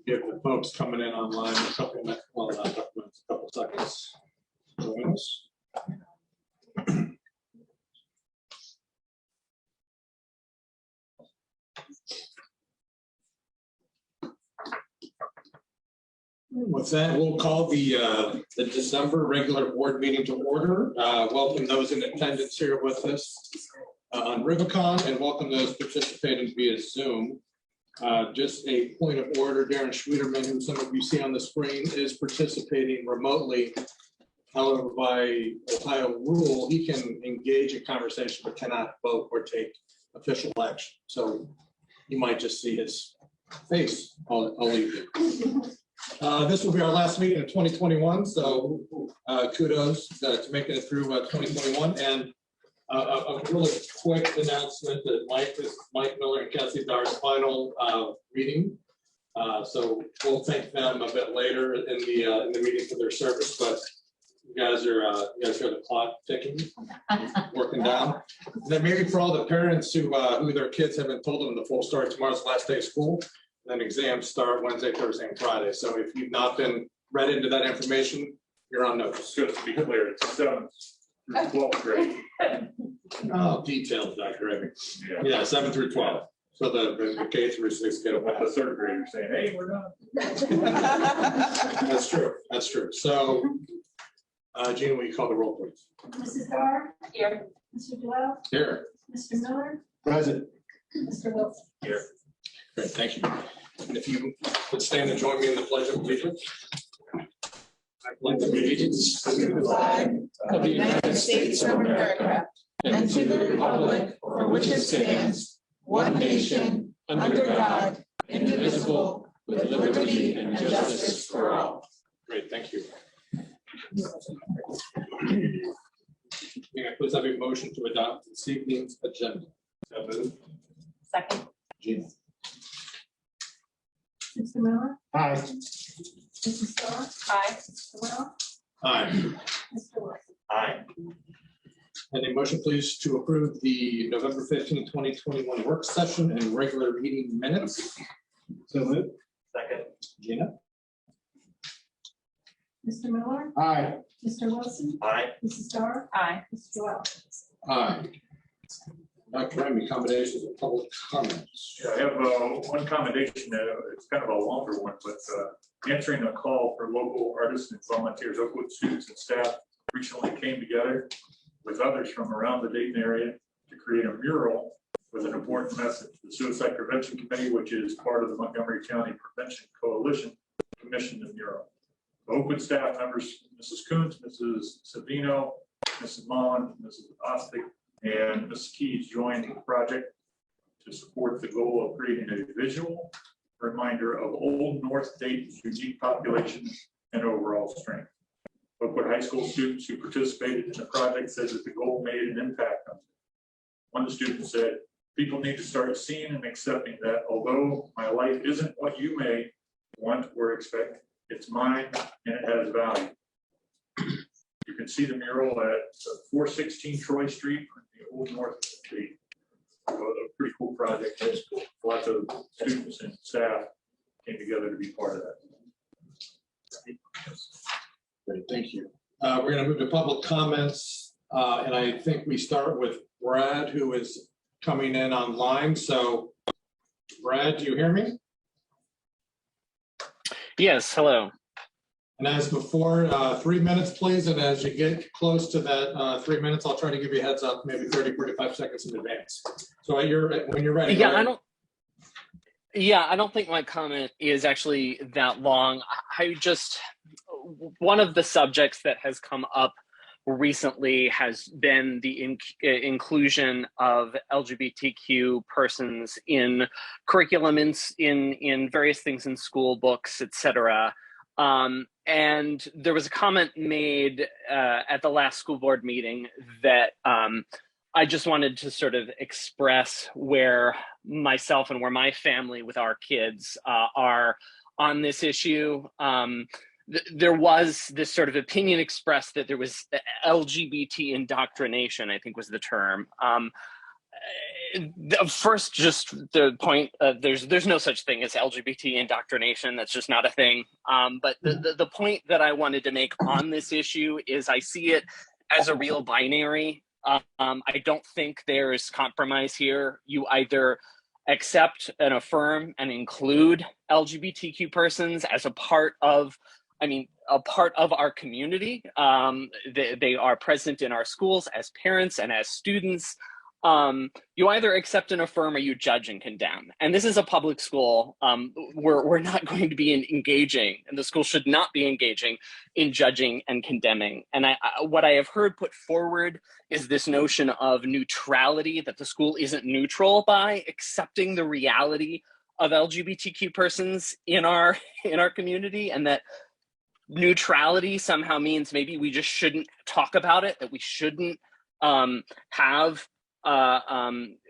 give the folks coming in online a couple minutes, well, not a couple minutes, a couple seconds. Join us. With that, we'll call the December regular board meeting to order. Welcome those in attendance here with us on Rubicon, and welcome those participating via Zoom. Just a point of order, Darren Schwederman, who some of you see on the screen, is participating remotely. However, by Ohio rule, he can engage in conversation but cannot vote or take official action. So you might just see his face. I'll leave you. This will be our last meeting of 2021, so kudos to making it through 2021. And a really quick announcement that Mike Miller and Cassie Dar's final meeting. So we'll thank them a bit later in the meeting for their service, but you guys hear the clock ticking, working down. And then maybe for all the parents who their kids haven't told them the full story, tomorrow's the last day of school. Then exams start Wednesday, Thursday, and Friday. So if you've not been read into that information, you're on notice. Just to be clear, it's 7th through 12th grade. Oh, detailed, Dr. Amy. Yeah, 7 through 12. So the K through 6 get away. The third graders saying, "Hey, we're done." That's true. That's true. So, Gina, will you call the roll, please? Mrs. Dar? Here. Mr. Doyle? Here. Mr. Miller? Present. Mr. Wilson? Here. Great, thank you. And if you would stand and join me in the Pledge of Allegiance. I pledge allegiance to the flag of the United States of America and to the republic for which it stands, one nation, under God, indivisible, with liberty and justice for all. Great, thank you. May I please have a motion to adopt this evening's agenda? So moved. Second. Gina. Mr. Miller? Aye. Mrs. Dar? Aye. Mr. Will? Aye. Mr. Wilson? Aye. And a motion, please, to approve the November 15, 2021 work session and regular meeting minutes. So moved. Second. Gina. Mr. Miller? Aye. Mr. Wilson? Aye. Mrs. Dar? Aye. Mr. Doyle? Aye. Dr. Amy, accommodations of public comments. Yeah, I have one commendation. It's kind of a longer one, but answering a call for local artists and volunteers, Oakwood students and staff recently came together with others from around the Dayton area to create a mural with an important message. The Suicide Prevention Committee, which is part of the Montgomery County Prevention Coalition, commissioned the mural. The Oakwood staff members, Mrs. Kuntz, Mrs. Savino, Mrs. Mullen, Mrs. Ostick, and Mrs. Keys joined the project to support the goal of creating a visual reminder of Old North Dayton's unique population and overall strength. Oakwood High School students who participated in the project said that the goal made an impact on them. One of the students said, "People need to start seeing and accepting that although my life isn't what you may want or expect, it's mine and it has value." You can see the mural at 416 Troy Street in the Old North Street. A pretty cool project. That's cool. Lots of students and staff came together to be part of that. Great, thank you. We're going to move to public comments, and I think we start with Brad, who is coming in online. So, Brad, do you hear me? Yes, hello. And as before, 3 minutes, please. And as you get close to that 3 minutes, I'll try to give you a heads up, maybe 30, 45 seconds in advance. So when you're ready. Yeah, I don't think my comment is actually that long. One of the subjects that has come up recently has been the inclusion of LGBTQ persons in curriculum, in various things in school books, etc. And there was a comment made at the last school board meeting that I just wanted to sort of express where myself and where my family with our kids are on this issue. There was this sort of opinion expressed that there was LGBT indoctrination, I think was the term. First, just the point, there's no such thing as LGBT indoctrination. That's just not a thing. But the point that I wanted to make on this issue is I see it as a real binary. I don't think there's compromise here. You either accept and affirm and include LGBTQ persons as a part of, our community. They are present in our schools as parents and as students. You either accept and affirm or you judge and condemn. And this is a public school. We're not going to be engaging, and the school should not be engaging in judging and condemning. And what I have heard put forward is this notion of neutrality, that the school isn't neutral by accepting the reality of LGBTQ persons in our community, and that neutrality somehow means maybe we just shouldn't talk about it, that we shouldn't have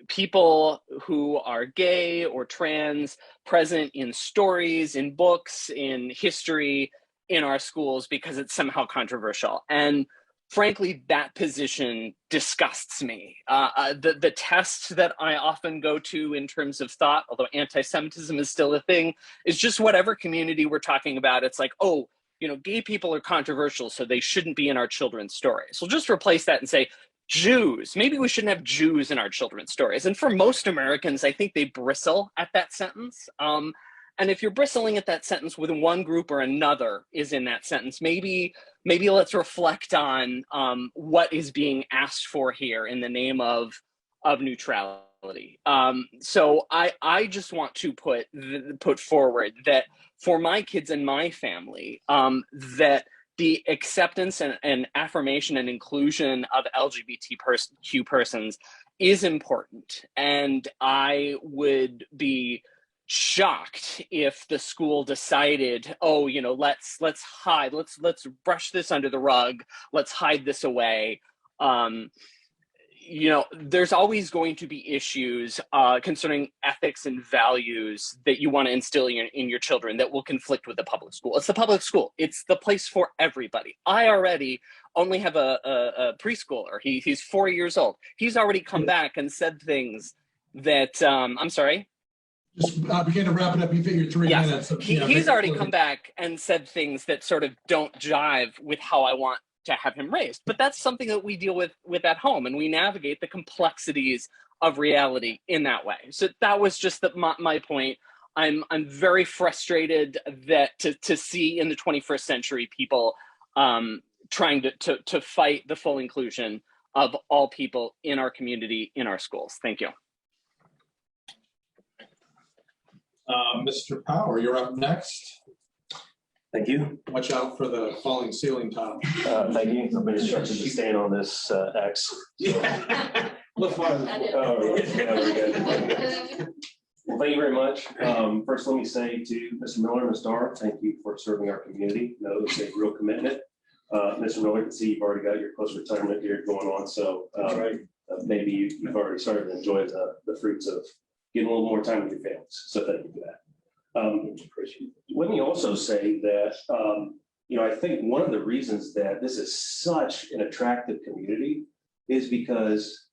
people who are gay or trans present in stories, in books, in history, in our schools, because it's somehow controversial. And frankly, that position disgusts me. The test that I often go to in terms of thought, although anti-Semitism is still a thing, is just whatever community we're talking about. It's like, oh, gay people are controversial, so they shouldn't be in our children's stories. So just replace that and say, Jews, maybe we shouldn't have Jews in our children's stories. And for most Americans, I think they bristle at that sentence. And if you're bristling at that sentence with one group or another is in that sentence, maybe let's reflect on what is being asked for here in the name of neutrality. So I just want to put forward that for my kids and my family, that the acceptance and affirmation and inclusion of LGBTQ persons is important. And I would be shocked if the school decided, oh, let's hide, let's brush this under the rug, let's hide this away. There's always going to be issues concerning ethics and values that you want to instill in your children that will conflict with the public school. It's the public school. It's the place for everybody. I already only have a preschooler. He's 4 years old. He's already come back and said things that, I'm sorry? Just begin to wrap it up. You figured 3 minutes. He's already come back and said things that sort of don't jive with how I want to have him raised. But that's something that we deal with at home, and we navigate the complexities of reality in that way. So that was just my point. I'm very frustrated that to see in the 21st century people trying to fight the full inclusion of all people in our community, in our schools. Thank you. Mr. Power, you're up next. Thank you. Watch out for the falling ceiling tile. Thank you. I've been instructed to stand on this X. Yeah. Look fun. Oh, yeah, very good. Well, thank you very much. First, let me say to Mr. Miller and Ms. Dar, thank you for serving our community. I know it's a real commitment. Mr. Miller, I can see you've already got your close retirement period going on, so maybe you've already started to enjoy the fruits of getting a little more time with your families. So thank you for that. Let me also say that, I think one of the reasons that this is such an attractive community is because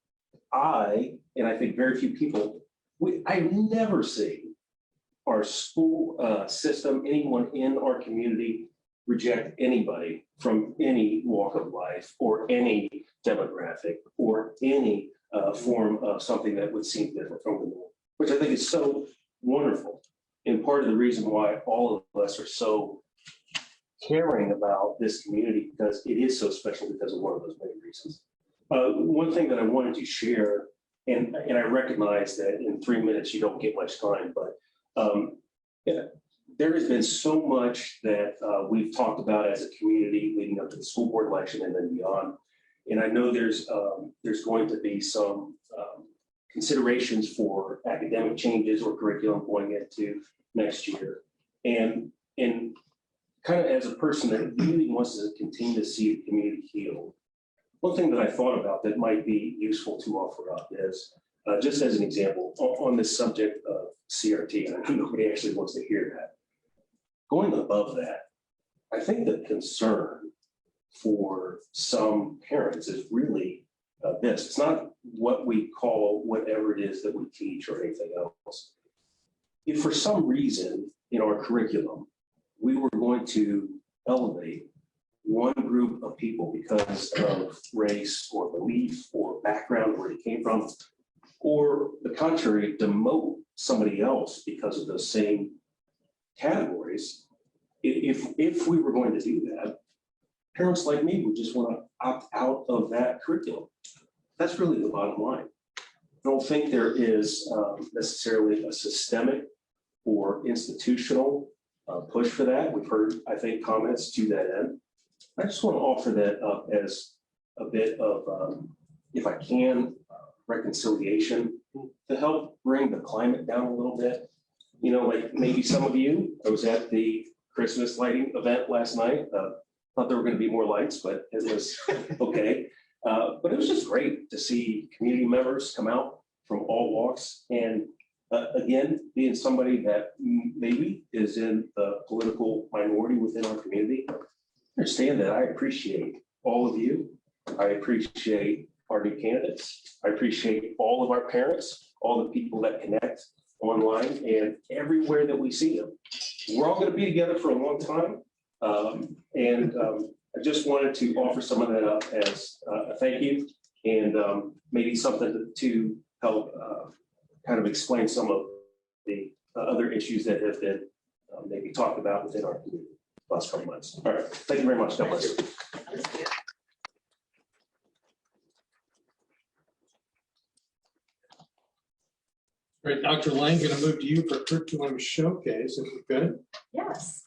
I think very few people, I've never seen our school system, anyone in our community reject anybody from any walk of life or any demographic or any form of something that would seem different from the norm, which I think is so wonderful. And part of the reason why all of us are so caring about this community, because it is so special because of one of those many reasons. One thing that I wanted to share, and I recognize that in 3 minutes you don't get much time, but there has been so much that we've talked about as a community leading up to the school board election and then beyond. And I know there's going to be some considerations for academic changes or curriculum going into next year. And kind of as a person that really wants to continue to see the community heal, one thing that I thought about that might be useful to offer up is, just as an example, on this subject of CRT, and I know nobody actually wants to hear that. Going above that, I think the concern for some parents is really this. It's not what we call whatever it is that we teach or anything else. If for some reason in our curriculum, we were going to elevate one group of people because of race or belief or background, where they came from, or the contrary, demote somebody else because of those same categories, if we were going to do that, parents like me would just want to opt out of that curriculum. That's really the bottom line. I don't think there is necessarily a systemic or institutional push for that. We've heard, I think, comments to that end. I just want to offer that up as a bit of, if I can, reconciliation to help bring the climate down a little bit. You know, like maybe some of you, I was at the Christmas lighting event last night. Thought there were going to be more lights, but it was okay. But it was just great to see community members come out from all walks. And again, being somebody that maybe is in the political minority within our community, understand that I appreciate all of you. I appreciate our new candidates. I appreciate all of our parents, all the people that connect online and everywhere that we see them. We're all going to be together for a long time. I just wanted to offer some of that up as a thank you, and maybe something to help kind of explain some of the other issues that have been maybe talked about within our community the last couple months. All right, thank you very much. God bless you. Great, Dr. Lang, going to move to you for curriculum showcase, if we could. Yes.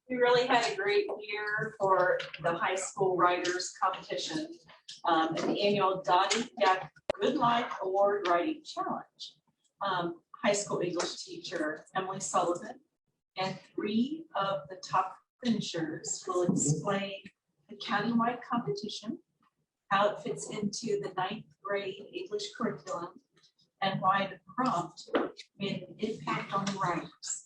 We really had a great year for the high school writers competition and the annual Dottie Deck Good Life Award Writing Challenge. High school English teacher Emily Sullivan and 3 of the top finishers will explain the countywide competition, how it fits into the 9th grade English curriculum, and why the prompt made an impact on the writers.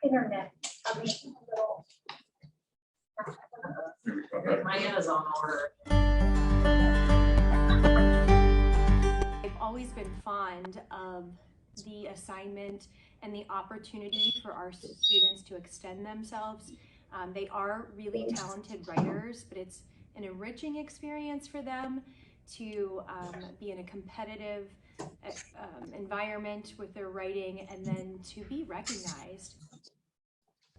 Internet. I mean, My Amazon order. I've always been fond of the assignment and the opportunity for our students to extend themselves. They are really talented writers, but it's an enriching experience for them to be in a competitive environment with their writing and then to be recognized.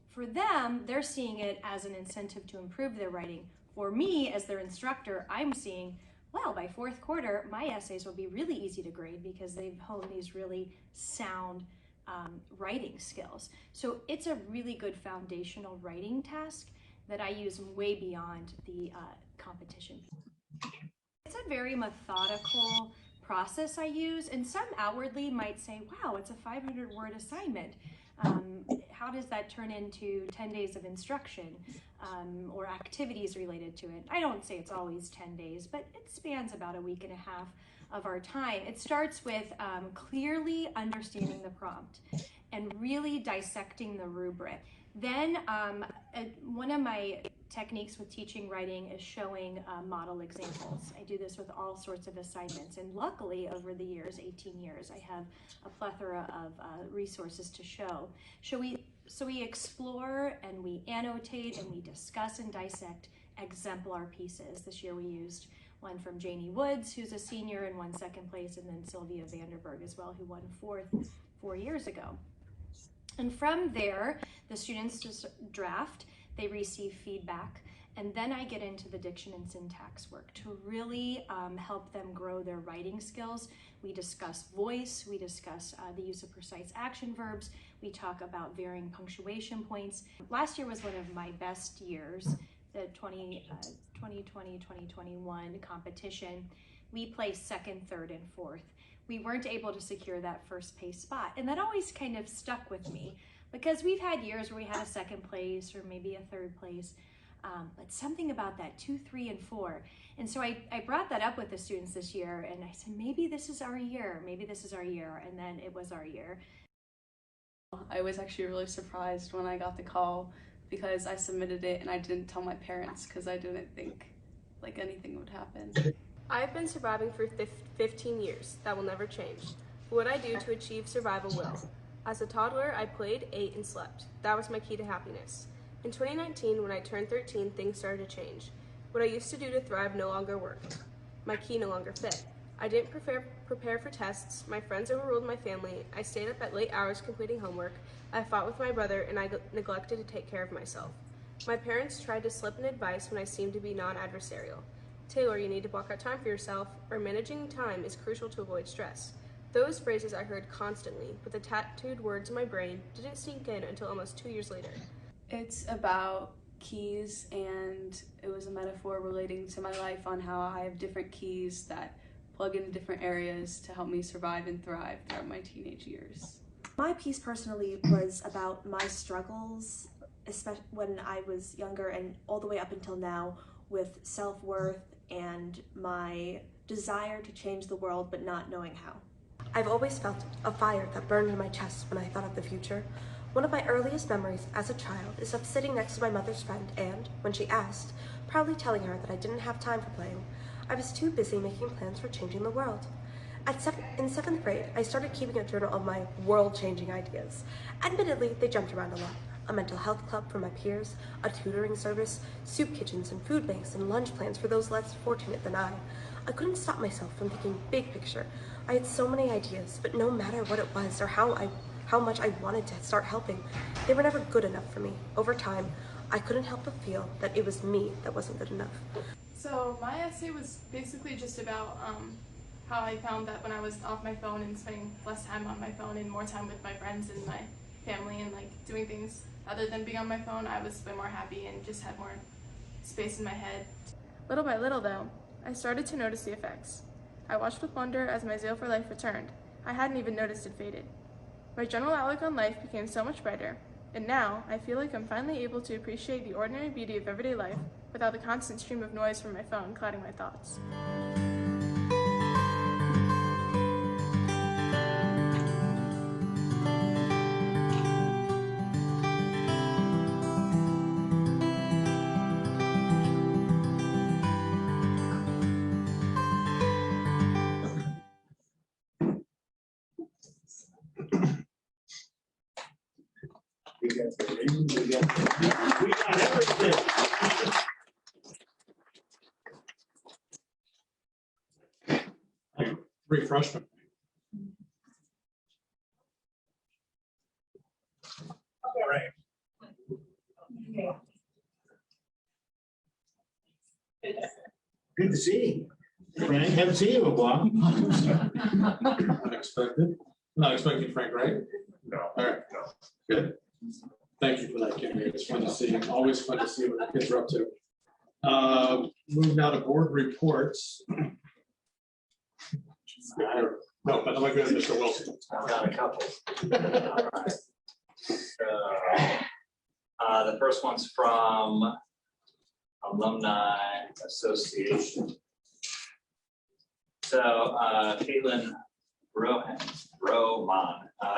For them, they're seeing it as an incentive to improve their writing. For me, as their instructor, I'm seeing, well, by 4th quarter, my essays will be really easy to grade because they've honed these really sound writing skills. So it's a really good foundational writing task that I use way beyond the competition. It's a very methodical process I use, and some outwardly might say, wow, it's a 500-word assignment. How does that turn into 10 days of instruction or activities related to it? I don't say it's always 10 days, but it spans about a week and a half of our time. It starts with clearly understanding the prompt and really dissecting the rubric. Then one of my techniques with teaching writing is showing model examples. I do this with all sorts of assignments, and luckily over the years, 18 years, I have a plethora of resources to show. So we explore and we annotate and we discuss and dissect exemplar pieces. This year we used one from Janie Woods, who's a senior and won second place, and then Sylvia Vanderberg as well, who won fourth 4 years ago. And from there, the students just draft, they receive feedback, and then I get into the diction and syntax work to really help them grow their writing skills. We discuss voice, we discuss the use of precise action verbs, we talk about varying punctuation points. Last year was one of my best years, the 2020-2021 competition. We placed second, third, and fourth. We weren't able to secure that first place spot, and that always kind of stuck with me because we've had years where we had a second place or maybe a third place. But something about that 2, 3, and 4. And so I brought that up with the students this year, and I said, maybe this is our year, maybe this is our year, and then it was our year. I was actually really surprised when I got the call because I submitted it and I didn't tell my parents because I didn't think like anything would happen. I've been surviving for 15 years. That will never change. What I do to achieve survival will. As a toddler, I played, ate, and slept. That was my key to happiness. In 2019, when I turned 13, things started to change. What I used to do to thrive no longer worked. My key no longer fit. I didn't prepare for tests. My friends overruled my family. I stayed up at late hours completing homework. I fought with my brother, and I neglected to take care of myself. My parents tried to slip in advice when I seemed to be non-adversarial. Taylor, you need to block out time for yourself, or managing time is crucial to avoid stress. Those phrases I heard constantly, but the tattooed words in my brain didn't sink in until almost 2 years later. It's about keys, and it was a metaphor relating to my life on how I have different keys that plug into different areas to help me survive and thrive throughout my teenage years. My piece personally was about my struggles, especially when I was younger and all the way up until now, with self-worth and my desire to change the world but not knowing how. I've always felt a fire that burned in my chest when I thought of the future. One of my earliest memories as a child is of sitting next to my mother's friend and, when she asked, proudly telling her that I didn't have time for playing. I was too busy making plans for changing the world. In 7th grade, I started keeping a journal of my world-changing ideas. Admittedly, they jumped around a lot. A mental health club for my peers, a tutoring service, soup kitchens and food banks and lunch plans for those less fortunate than I. I couldn't stop myself from thinking big picture. I had so many ideas, but no matter what it was or how much I wanted to start helping, they were never good enough for me. Over time, I couldn't help but feel that it was me that wasn't good enough. So my essay was basically just about how I found that when I was off my phone and spending less time on my phone and more time with my friends and my family and like doing things other than being on my phone, I was way more happy and just had more space in my head. Little by little though, I started to notice the effects. I watched with wonder as my zeal for life returned. I hadn't even noticed it faded. My general outlook on life became so much brighter, and now I feel like I'm finally able to appreciate the ordinary beauty of everyday life without the constant stream of noise from my phone clouding my thoughts. We got everything. Refreshment. All right. Good to see you. Frank, haven't seen you in a while. Unexpected. Not expecting Frank, right? No. All right. Good. Thank you for that, Kimmy. It's fun to see. Always fun to see what the kids are up to. Move now to board reports. No, but I'm good, Mr. Wilson. I've got a couple. All right. The first one's from Alumni Association. So Caitlin Roman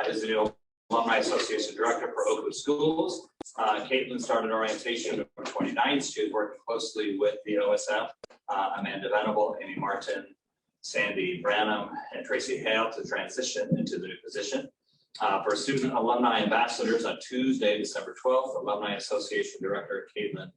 is the new Alumni Association Director for Oakwood Schools. Caitlin started orientation November 29th. She was working closely with the OSF, Amanda Venable, Amy Martin, Sandy Branham, and Tracy Hale to transition into the new position. For student alumni ambassadors on Tuesday, December 12th, Alumni Association Director Caitlin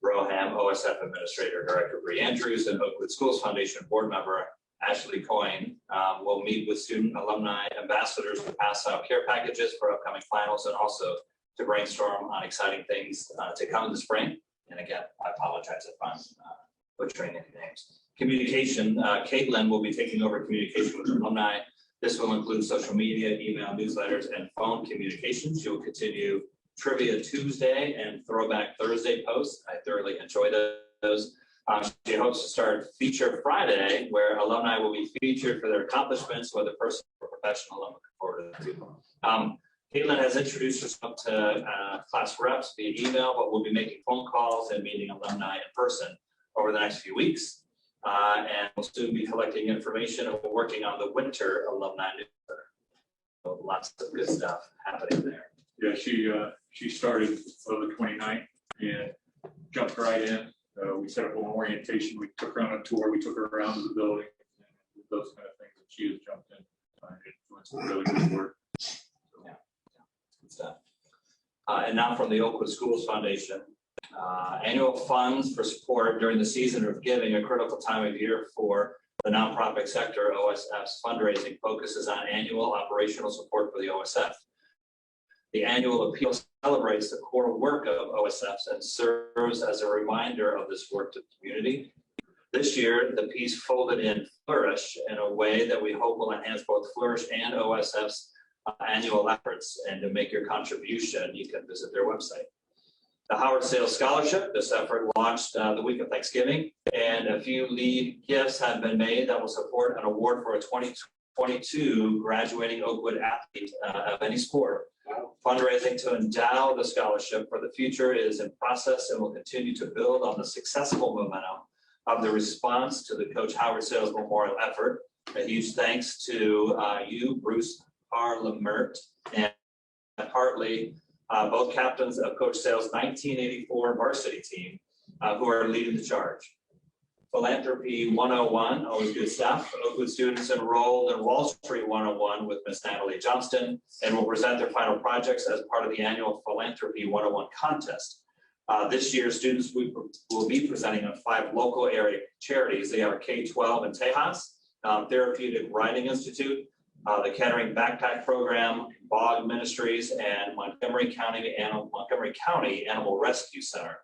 Broham, OSF Administrator Director Bree Andrews, and Oakwood Schools Foundation Board Member Ashley Coyne will meet with student alumni ambassadors to pass out care packages for upcoming finals and also to brainstorm on exciting things to come in the spring. And again, I apologize if I'm butchering any names. Communication, Caitlin will be taking over communication with alumni. This will include social media, email, newsletters, and phone communications. She will continue Trivia Tuesday and Throwback Thursday posts. I thoroughly enjoy those. She hopes to start Feature Friday, where alumni will be featured for their accomplishments, whether personal or professional. I'm looking forward to it. Caitlin has introduced herself to class reps via email, but we'll be making phone calls and meeting alumni in person over the next few weeks. And we'll soon be collecting information and we're working on the winter alumni newsletter. So lots of good stuff happening there. Yeah, she started on the 29th and jumped right in. We set up an orientation. We took her on a tour. We took her around the building and those kind of things. And she has jumped in and doing some really good work. So. Yeah, good stuff. And now from the Oakwood Schools Foundation. Annual funds for support during the season of giving, a critical time of year for the nonprofit sector. OSF's fundraising focuses on annual operational support for the OSF. The annual appeal celebrates the core work of OSFs and serves as a reminder of this work to the community. This year, the piece folded in Flourish in a way that we hope will enhance both Flourish and OSF's annual efforts. And to make your contribution, you can visit their website. The Howard Sales Scholarship, this effort launched the week of Thanksgiving, and a few lead gifts have been made that will support an award for a 2022 graduating Oakwood athlete of any sport. Fundraising to endow the scholarship for the future is in process and will continue to build on the successful momentum of the response to the Coach Howard Sales Memorial effort. A huge thanks to you, Bruce Parlamert and Hartley, both captains of Coach Sales' 1984 varsity team, who are leading the charge. Philanthropy 101, always good stuff. Oakwood students enrolled in Wall Street 101 with Miss Natalie Johnston and will present their final projects as part of the annual Philanthropy 101 contest. This year, students will be presenting on 5 local area charities. They are K-12 in Tejas, Therapeutic Writing Institute, the Kettering Backpack Program, Bog Ministries, and Montgomery County Animal Rescue Center.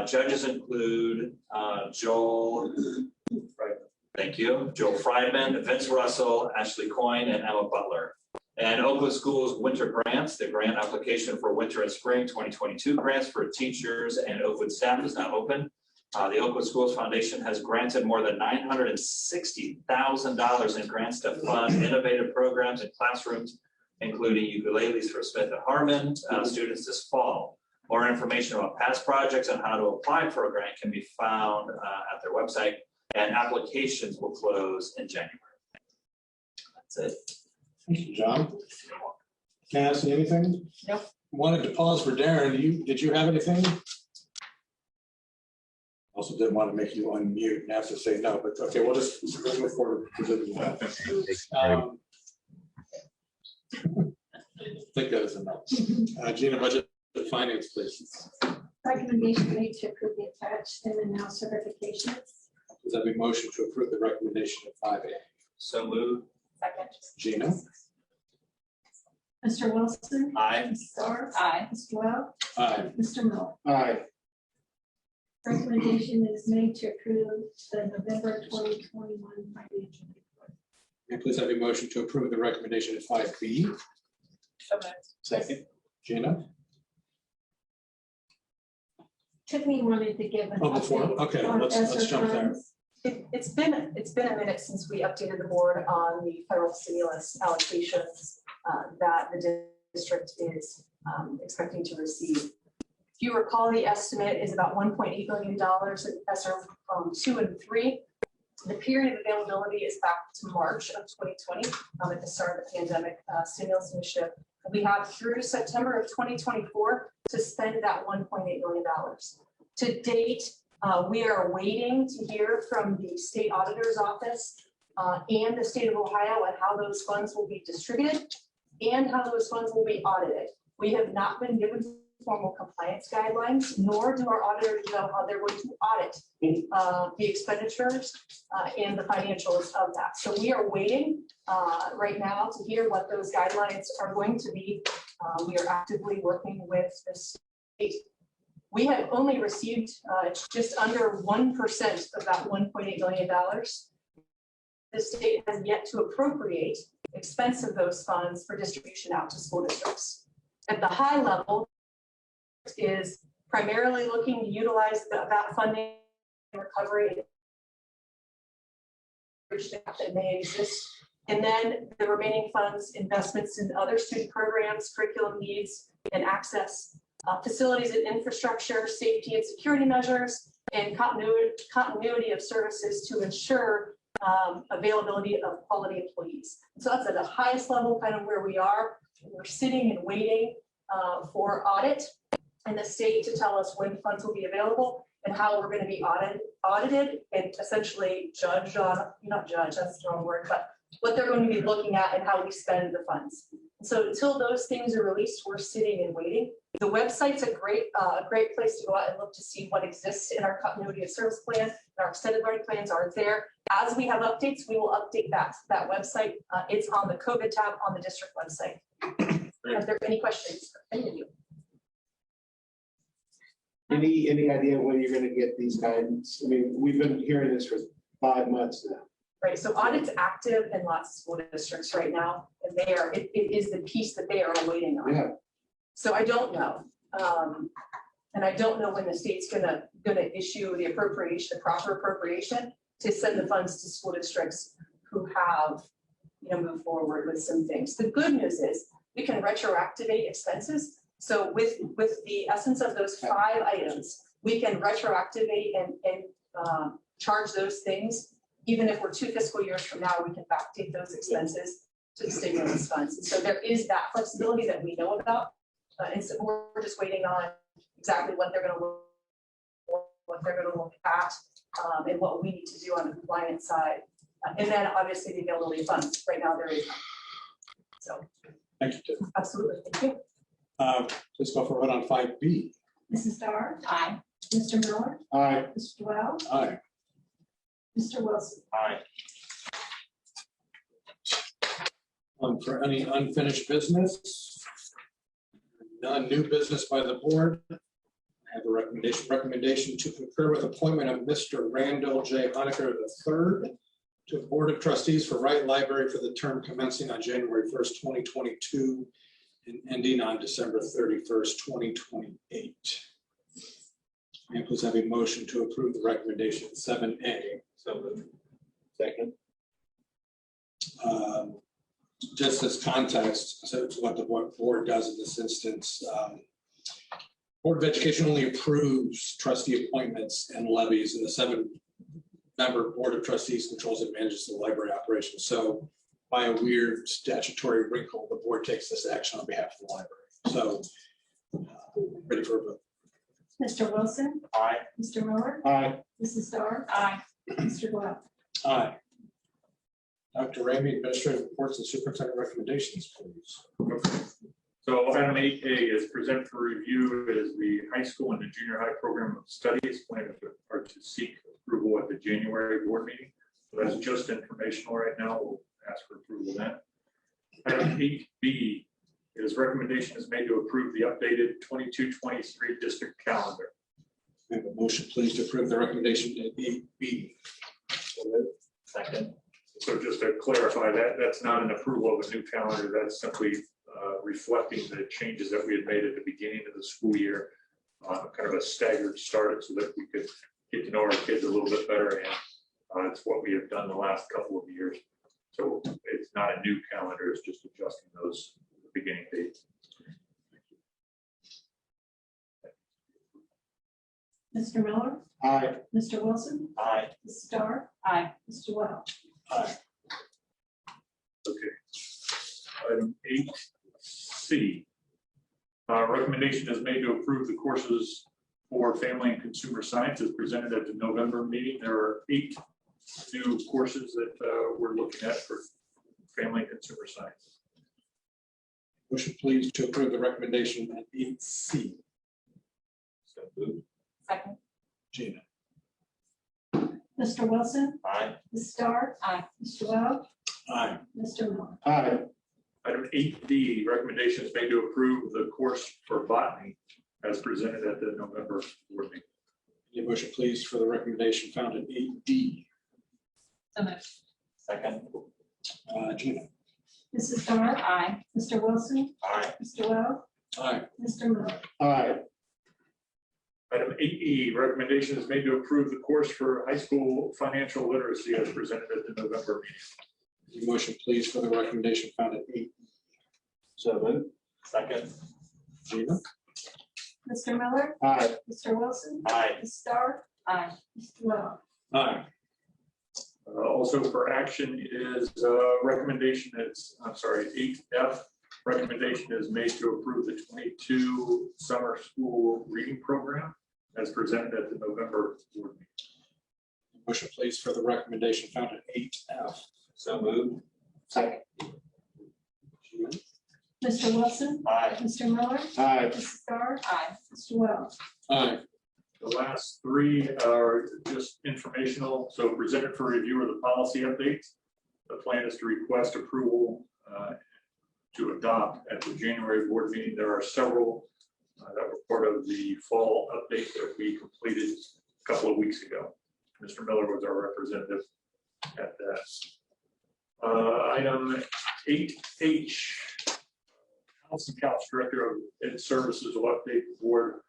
Judges include Joel Friedman, Vince Russell, Ashley Coyne, and Emma Butler. And Oakwood Schools Winter Grants, the grant application for winter and spring 2022 grants for teachers and Oakwood staff is now open. The Oakwood Schools Foundation has granted more than $960,000 in grants to fund innovative programs in classrooms, including ukuleles for Smith and Harmon students this fall. More information about past projects and how to apply for a grant can be found at their website, and applications will close in January. That's it. Thank you, John. Cassie, anything? Nope. Wanted to pause for Darren. Did you have anything? Also didn't want to make you unmute and have to say no, but okay, we'll just move forward. I think that is enough. Gina, budget and finance, please. Recommendation made to approve the attached and the now certifications. Does that be a motion to approve the recommendation of 5A? So moved. Second. Gina? Mr. Wilson. Aye. Ms. Starr. Aye. Mr. Well. Aye. Mr. Miller. Aye. Recommendation is made to approve the November 2021 financial report. And please have a motion to approve the recommendation of 5B. So moved. Second. Gina? Tiffany wanted to give an Oh, before, update okay, on let's ESSER jump there. funds. It's been a minute since we updated the board on the federal stimulus allocations that the district is expecting to receive. If you recall, the estimate is about $1.8 billion at ESSER 2 and 3. The period of availability is back to March of 2020 at the start of the pandemic stimulus initiative. We have through September of 2024 to spend that $1.8 billion. To date, we are waiting to hear from the state auditor's office and the state of Ohio on how those funds will be distributed. and how those funds will be audited. We have not been given formal compliance guidelines, nor do our auditors know how they're going to audit the expenditures and the financials of that. So we are waiting right now to hear what those guidelines are going to be. We are actively working with the state. We have only received just under 1% of that $1.8 million. The state has yet to appropriate expense of those funds for distribution out to school districts. At the high level, is primarily looking to utilize that funding recovery that may exist. And then the remaining funds, investments in other student programs, curriculum needs and access, facilities and infrastructure, safety and security measures, and continuity of services to ensure availability of quality employees. So that's at the highest level, kind of where we are. We're sitting and waiting for audit and the state to tell us when funds will be available and how we're going to be audited and essentially judged on, not judge, that's the wrong word, but what they're going to be looking at and how we spend the funds. So until those things are released, we're sitting and waiting. The website's a great place to go out and look to see what exists in our continuity of service plan. Our extended learning plans are there. As we have updates, we will update that website. It's on the COVID tab on the district website. Are there any questions for any of you? Any idea when you're going to get these guidance? I mean, we've been hearing this for 5 months now. Right, so audit's active in lots of school districts right now, and it is the piece that they are waiting on. Yeah. So I don't know, and I don't know when the state's gonna issue the appropriation, the proper appropriation to send the funds to school districts who have, moved forward with some things. The good news is we can retroactivate expenses. So with the essence of those 5 items, we can retroactivate and charge those things. Even if we're 2 fiscal years from now, we can backdate those expenses to the stimulus funds. And so there is that flexibility that we know about. And so we're just waiting on exactly what they're going to look at and what we need to do on the compliance side. And then obviously the availability of funds. Right now there is none. So Thank you, Tim. absolutely, thank you. Let's go for a vote on 5B. Mrs. Starr? Aye. Mr. Miller? Aye. Mr. Dwell? Aye. Mr. Wilson? Aye. For any unfinished business, none new business by the board. I have a recommendation to concur with appointment of Mr. Randall J. Honecker III to the Board of Trustees for Wright Library for the term commencing on January 1st, 2022 and ending on December 31st, 2028. May I please have a motion to approve the recommendation 7A? So moved. Second. Just as context, so it's what the board does in this instance. Board of Education only approves trustee appointments and levies, and the 7-member Board of Trustees controls and manages the library operation. So by a weird statutory wrinkle, the board takes this action on behalf of the library. So ready for a vote. Mr. Wilson? Aye. Mr. Miller? Aye. Mrs. Starr? Aye. Mr. Dwell? Aye. Dr. Ramey, administrative reports and superintendent recommendations, please. So item 8A is present for review is the high school and the junior high program of studies planned are to seek approval at the January board meeting. So that's just informational right now. We'll ask for approval then. Item 8B is recommendation is made to approve the updated 22-23 district calendar. We have a motion, please, to approve the recommendation at 8B. Second. So just to clarify that, that's not an approval of a new calendar. That's simply reflecting the changes that we had made at the beginning of the school year, kind of a staggered start so that we could get to know our kids a little bit better. And it's what we have done the last couple of years. So it's not a new calendar, it's just adjusting those beginning dates. Mr. Miller? Aye. Mr. Wilson? Aye. Mrs. Starr? Aye. Mr. Dwell? Aye. Okay. Item 8C. Recommendation is made to approve the courses for family and consumer science as presented at the November meeting. There are 8 new courses that we're looking at for family and consumer science. Motion please to approve the recommendation at 8C. So moved. Second. Gina. Mr. Wilson, Aye. Ms. Starr, Aye. Mr. Weld, Aye. Mr. Miller. Aye. Item 8D, recommendations made to approve the course for botany as presented at the November board meeting. Any motion please for the recommendation found at 8D. So moved. Second. Gina. Mrs. Starr, Aye. Mr. Wilson, Aye. Mr. Weld, Aye. Mr. Miller. Aye. Item 8E, recommendations made to approve the course for high school financial literacy as presented at the November meeting. Any motion please for the recommendation found at 8. So moved. Second. Gina. Mr. Miller, Aye. Mr. Wilson, Aye. Ms. Starr, Aye. Mr. Weld. Aye. Also for action is recommendation is, I'm sorry, 8F, recommendation is made to approve the 22 summer school reading program as presented at the November board meeting. Motion please for the recommendation found at 8F. So moved. Second. Gina. Mr. Wilson, Aye. Mr. Miller, Aye. Mrs. Starr, Aye. Mr. Weld. Aye. The last three are just informational, so presented for review are the policy updates. The plan is to request approval to adopt at the January board meeting. There are several that were part of the fall update that we completed a couple of weeks ago. Mr. Miller was our representative at that. Item 8H, Allison Couch, Director of Ed Services, will update the board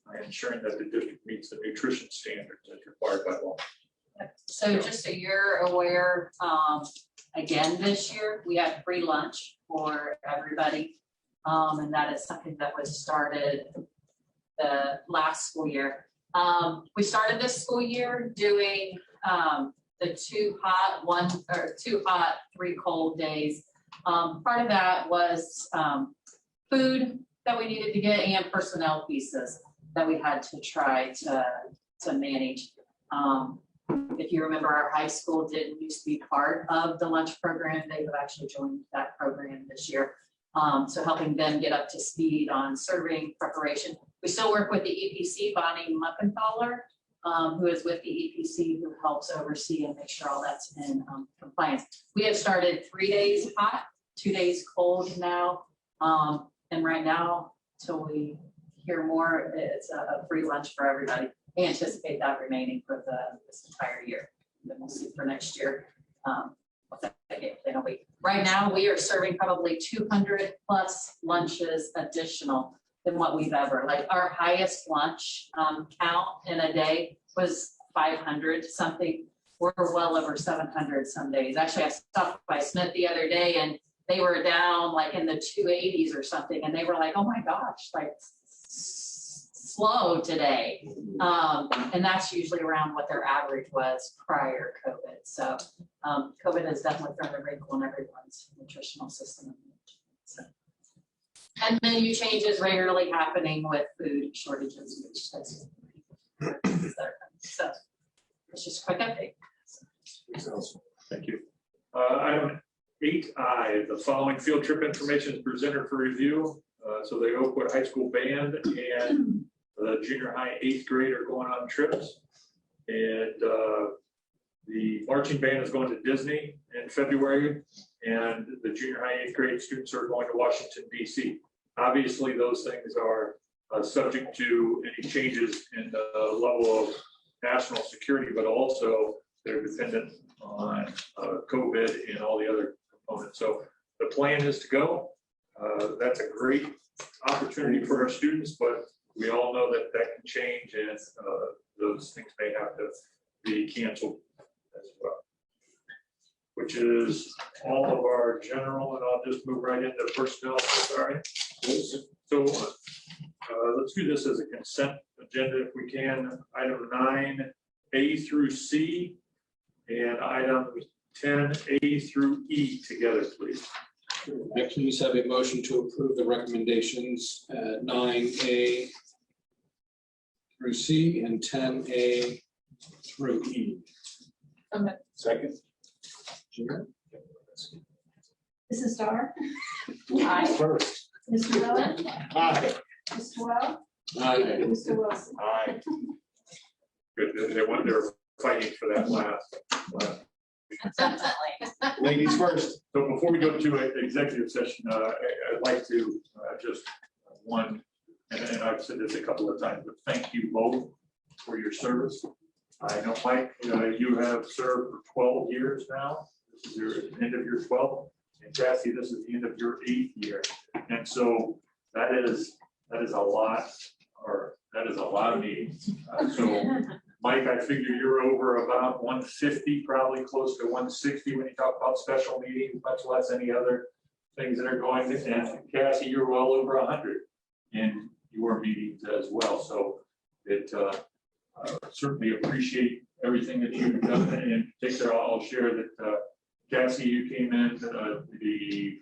by ensuring that the district meets the nutrition standards as required by law. So just so you're aware, again, this year, we have free lunch for everybody. And that is something that was started the last school year. We started this school year doing the 2 hot, 3 cold days. Part of that was food that we needed to get and personnel pieces that we had to try to manage. If you remember, our high school didn't used to be part of the lunch program. They have actually joined that program this year. So helping them get up to speed on serving preparation. We still work with the EPC, Bonnie Muckenthaler, who is with the EPC, who helps oversee and make sure all that's in compliance. We have started 3 days hot, 2 days cold now. And right now, till we hear more, it's a free lunch for everybody. We anticipate that remaining for this entire year. Then we'll see for next year. Right now, we are serving probably 200 plus lunches additional than what we've ever, like our highest lunch count in a day was 500 something. We're well over 700 some days. Actually, I stopped by Smith the other day and they were down like in the 280s or something. And they were like, oh my gosh, like slow today. And that's usually around what their average was prior COVID. So COVID has definitely thrown a wrinkle in everyone's nutritional system. So, and menu changes regularly happening with food shortages, which that's so it's just a quick update. Thank you. Item 8I, the following field trip information is presented for review. So the Oakwood High School Band and the junior high 8th grade are going on trips. And the marching band is going to Disney in February, and the junior high 8th grade students are going to Washington, D.C. Obviously, those things are subject to any changes in the level of national security, but also they're dependent on COVID and all the other components. So the plan is to go. That's a great opportunity for our students, but we all know that that can change, and those things may have to be canceled as well, which is all of our general, and I'll just move right into personnel. Sorry. So let's do this as a consent agenda if we can. Item 9A through C and item 10A through E together, please. May I please have a motion to approve the recommendations at 9A through C and 10A through E. Second. Gina? Mrs. Starr, Aye. First. Mr. Miller, Aye. Mr. Well, Aye. Mr. Wilson. Aye. Good, they were fighting for that last. Definitely. Ladies first. So before we go to an executive session, I'd like to just one, and I've said this a couple of times, but thank you both for your service. I know, Mike, you have served for 12 years now. This is your end of your 12th. And Cassie, this is the end of your 8th year. And so that is a lot, or that is a lot of meetings. So Mike, I figure you're over about 150, probably close to 160 when you talk about special meetings, much less any other things that are going. And Cassie, you're well over 100 in your meetings as well. So it certainly appreciate everything that you've done. And in particular, I'll share that Cassie, you came in the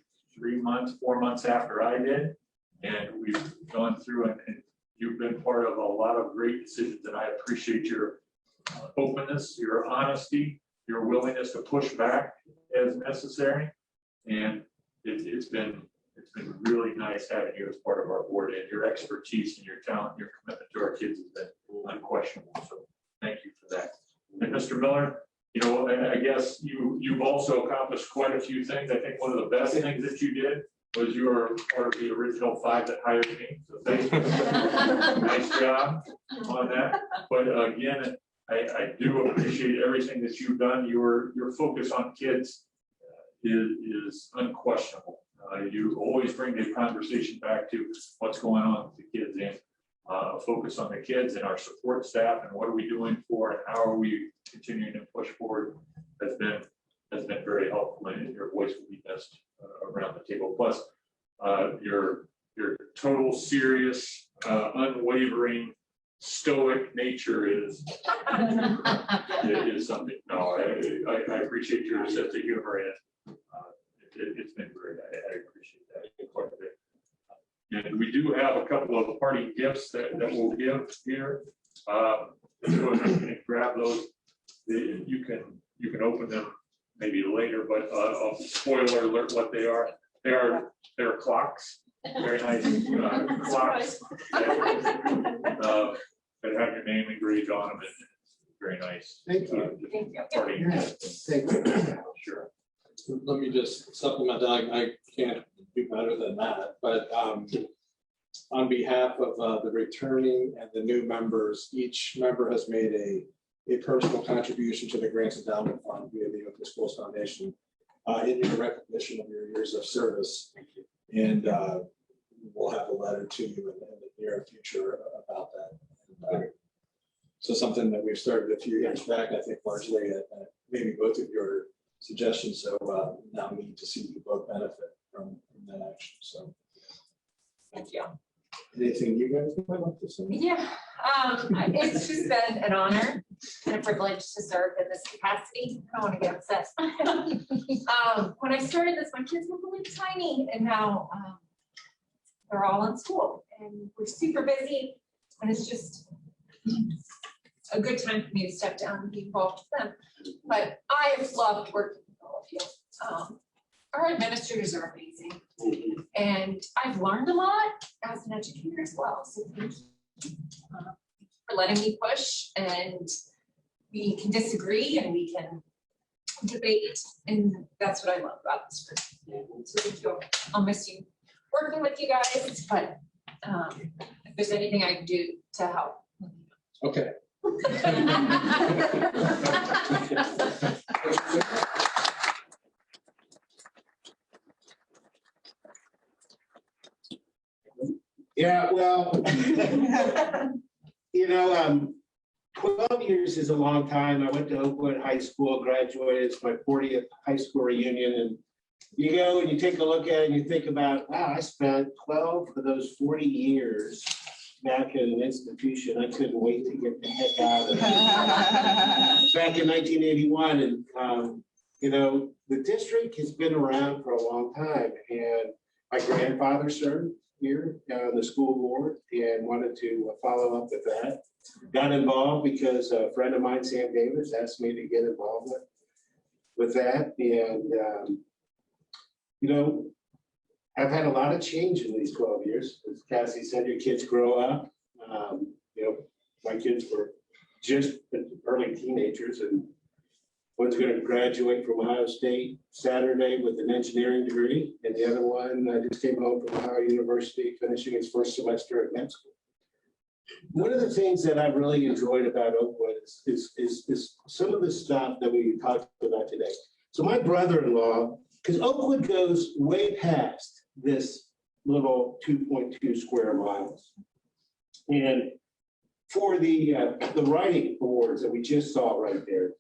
4 months after I did. And we've gone through and you've been part of a lot of great decisions, and I appreciate your openness, your honesty, your willingness to push back as necessary. And it's been really nice having you as part of our board, and your expertise and your talent, and your commitment to our kids has been unquestionable. So thank you for that. And Mr. Miller, you know, I guess you've also accomplished quite a few things. I think one of the best things that you did was you were part of the original 5 that hired me. So thank you. Nice job on that. But again, I do appreciate everything that you've done. Your focus on kids is unquestionable. You always bring the conversation back to what's going on with the kids, and focus on the kids and our support staff and what are we doing for and how are we continuing to push forward has been very helpful, and your voice will be missed around the table. Plus, your total serious, unwavering, stoic nature is something. No, I appreciate your sense of humor, and it's been great. I appreciate that quite a bit. And we do have a couple of parting gifts that we'll give here. Go ahead and grab those. You can open them maybe later, but I'll spoiler alert what they are. They're clocks, very nice clocks that have your name engraved on them. And very nice. Thank you. Thank you. Parting gift. Thank you. Sure. Let me just supplement that. I can't do better than that, but on behalf of the returning and the new members, each member has made a personal contribution to the Grants Endowment Fund via the Oakland Schools Foundation in your recognition of your years of service. And we'll have a letter to you in the near future about that. So something that we've started a few years back, I think largely at maybe both of your suggestions. So now we need to see you both benefit from that action. So Thank you. anything you guys would like to say? Yeah, it's just been an honor and a privilege to serve in this capacity. I don't want to get upset. When I started this, my kids were really tiny, and now they're all in school, and we're super busy, and it's just a good time for me to step down and be involved with them. But I've loved working with all of you. Our administrators are amazing, and I've learned a lot as an educator as well. So thank you for letting me push, and we can disagree and we can debate, and that's what I love about this group. So thank you. I'll miss you working with you guys, but if there's anything I can do to help. Okay. Yeah, well, 12 years is a long time. I went to Oakwood High School, graduated. It's my 40th high school reunion. And you go and you take a look at it and you think about, wow, I spent 12 of those 40 years back in an institution I couldn't wait to get the heck out of. Back in 1981. And, the district has been around for a long time. And my grandfather served here on the school board and wanted to follow up with that. Got involved because a friend of mine, Sam Davis, asked me to get involved with that. And you know, I've had a lot of change in these 12 years. As Cassie said, your kids grow up. You know, my kids were just early teenagers, and one's going to graduate from Ohio State Saturday with an engineering degree, and the other one just came home from Ohio University, finishing his first semester at med school. One of the things that I've really enjoyed about Oakwood is some of the stuff that we talked about today. So my brother-in-law, because Oakwood goes way past this little 2.2 square miles. And for the writing awards that we just saw right there,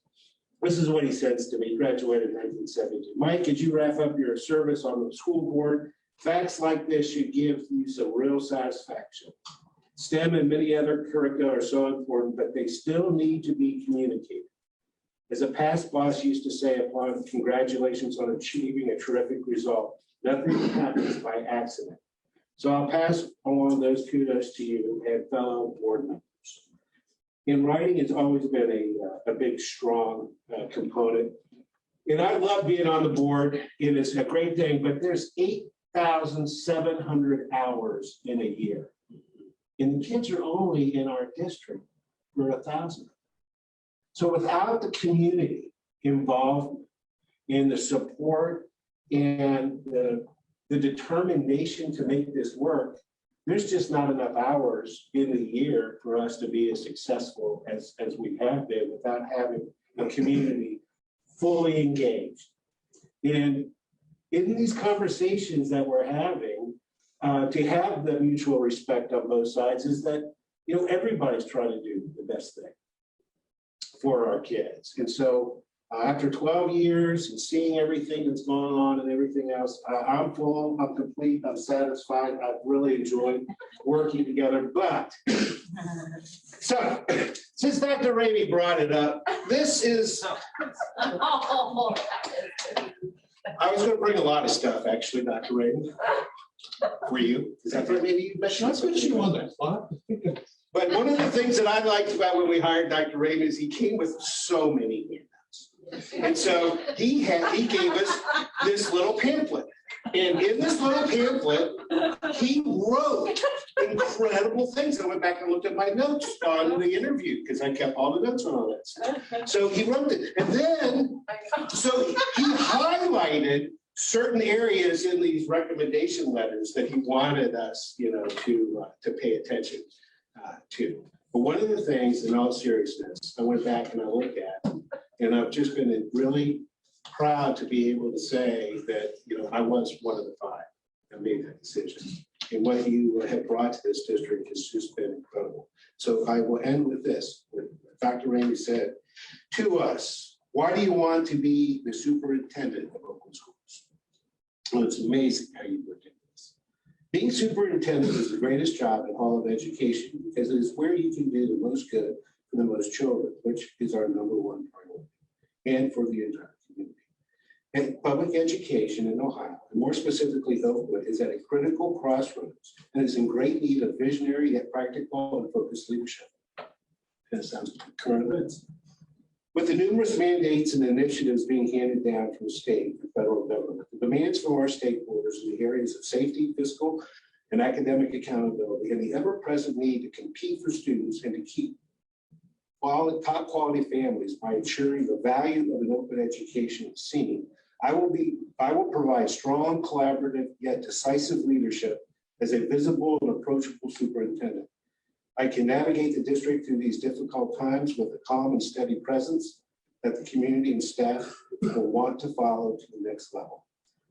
this is what he says to me, graduated in 1972. Mike, as you wrap up your service on the school board, facts like this should give you some real satisfaction. STEM and many other curricula are so important, but they still need to be communicated. As a past boss used to say, upon congratulations on achieving a terrific result, nothing happens by accident. So I'll pass along those kudos to you and fellow board members. In writing, it's always been a big, strong component. And I love being on the board. It is a great thing, but there's 8,700 hours in a year. And the kids are only in our district for 1,000. So without the community involvement in the support and the determination to make this work, there's just not enough hours in the year for us to be as successful as we have been without having a community fully engaged. And in these conversations that we're having, to have the mutual respect on both sides is that, you know, everybody's trying to do the best thing for our kids. And so after 12 years and seeing everything that's going on and everything else, I'm full, I'm complete, I'm satisfied. I've really enjoyed working together. But, so, since Dr. Ramey brought it up, this is, I was going to bring a lot of stuff, actually, Dr. Ramey, for you. Is that maybe you mentioned? That's what you want that spot. But one of the things that I liked about when we hired Dr. Ramey is he came with so many handouts. And so he gave us this little pamphlet. And in this little pamphlet, he wrote incredible things. I went back and looked at my notes on the interview because I kept all the notes on all that stuff. So he wrote it. And then, so he highlighted certain areas in these recommendation letters that he wanted us, you know, to pay attention to. But one of the things, in all seriousness, I went back and I looked at, and I've just been really proud to be able to say that, you know, I was one of the 5 that made that decision. And what you have brought to this district has just been incredible. So I will end with this. What Dr. Ramey said to us, why do you want to be the superintendent of Oakland Schools? Well, it's amazing how you look at this. Being superintendent is the greatest job in all of education because it is where you can do the most good for the most children, which is our #1 priority, and for the entire community. And public education in Ohio, and more specifically Oakwood, is at a critical crossroads and is in great need of visionary yet practical and focused leadership. And it sounds like current events. With the numerous mandates and initiatives being handed down from state and federal government, the demands from our stakeholders in the areas of safety, fiscal, and academic accountability, and the ever-present need to compete for students and to keep top quality families by ensuring the value of an open education is seen, I will provide strong, collaborative, yet decisive leadership as a visible and approachable superintendent. I can navigate the district through these difficult times with a calm and steady presence that the community and staff will want to follow to the next level.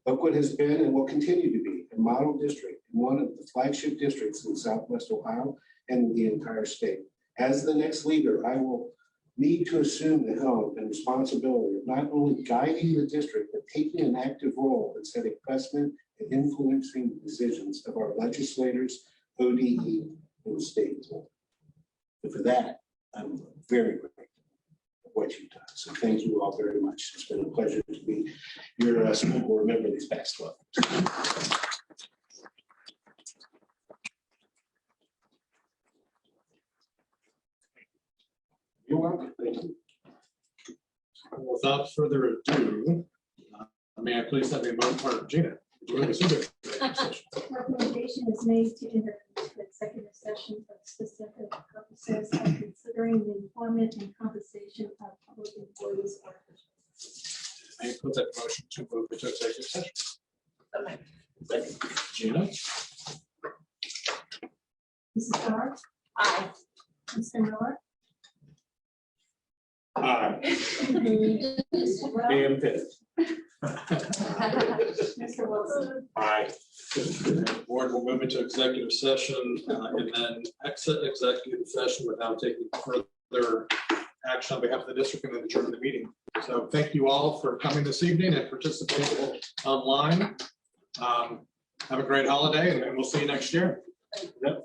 Oakwood has been and will continue to be a model district and one of the flagship districts in Southwest Ohio and the entire state. As the next leader, I will need to assume the helm and responsibility of not only guiding the district, but taking an active role in setting precedent and influencing the decisions of our legislators, ODE, and state. And for that, I'm very grateful for what you've done. So thank you all very much. It's been a pleasure to be your school board member these past 12 years. You're welcome. Thank you. Without further ado, may I please have a vote for Gina? Recommendation is made to enter into executive session for specific purposes of considering the employment and compensation of public employees or officials. May I put that motion to move into executive session? Okay. Gina? Mrs. Starr? Aye. Mr. Miller? Aye. Mr. Rowe? Damn fit. Mr. Wilson? Aye. Board will move into executive session and then exit executive session without taking further action on behalf of the district and then adjourn the meeting. So thank you all for coming this evening and participating online. Have a great holiday and we'll see you next year. Yep.